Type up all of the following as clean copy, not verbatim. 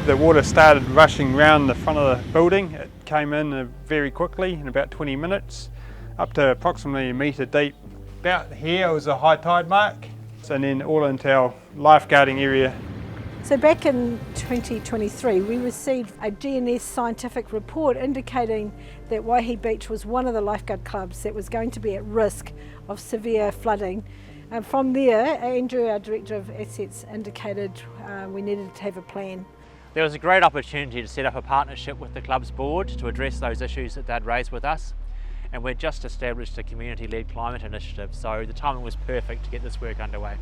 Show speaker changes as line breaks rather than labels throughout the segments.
The water started rushing around the front of the building. It came in very quickly, in about 20 minutes, up to approximately a metre deep. About here was a high tide mark, and then all into our lifeguarding area.
So back in 2023, we received a GNS scientific report indicating that Waihi Beach was one of the lifeguard clubs that was going to be at risk of severe flooding. And from there, Andrew, our Director of Assets, indicated we needed to have a plan.
There was a great opportunity to set up a partnership with the club's board to address those issues that they'd raised with us. And we'd just established a community-led climate initiative, so the timing was perfect to get this work underway.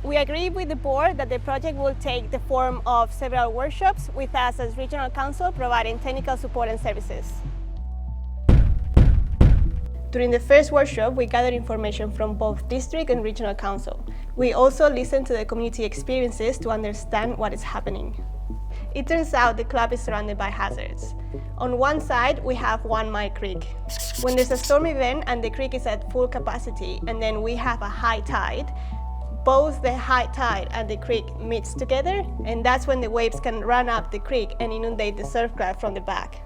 We agreed with the board that the project will take the form of several workshops with us as Regional Council providing technical support and services. During the first workshop, we gathered information from both District and Regional Council. We also listened to the community experiences to understand what is happening. It turns out the club is surrounded by hazards. On one side, we have 1 Mile Creek. When there's a storm event and the creek is at full capacity and then we have a high tide, both the high tide and the creek meets together, and that's when the waves can run up the creek and inundate the surf club from the back.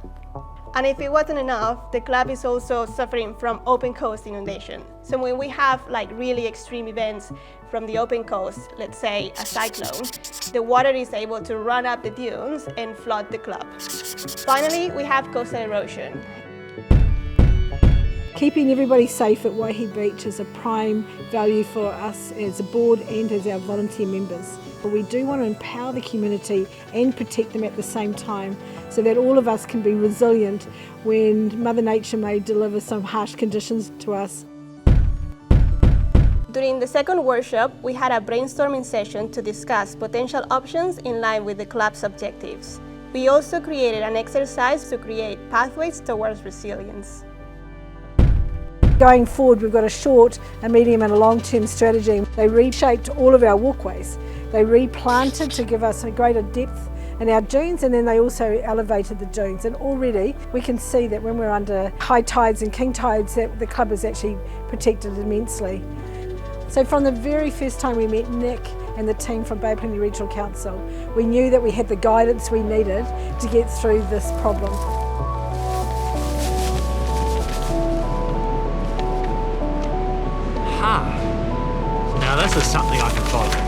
And if it wasn't enough, the club is also suffering from open coast inundation. So when we have like really extreme events from the open coast, let's say a cyclone, the water is able to run up the dunes and flood the club. Finally, we have coastal erosion.
Keeping everybody safe at Waihi Beach is a prime value for us as a board and as our volunteer members. But we do want to empower the community and protect them at the same time so that all of us can be resilient when Mother Nature may deliver some harsh conditions to us.
During the second workshop, we had a brainstorming session to discuss potential options in line with the club's objectives. We also created an exercise to create pathways towards resilience.
Going forward, we've got a short, a medium and a long-term strategy. They reshaped all of our walkways. They replanted to give us a greater depth in our dunes, and then they also elevated the dunes. And already we can see that when we're under high tides and king tides, that the club is actually protected immensely. So from the very first time we met Nick and the team from Bay Plenty Regional Council, we knew that we had the guidance we needed to get through this problem.
Now this is something I can follow.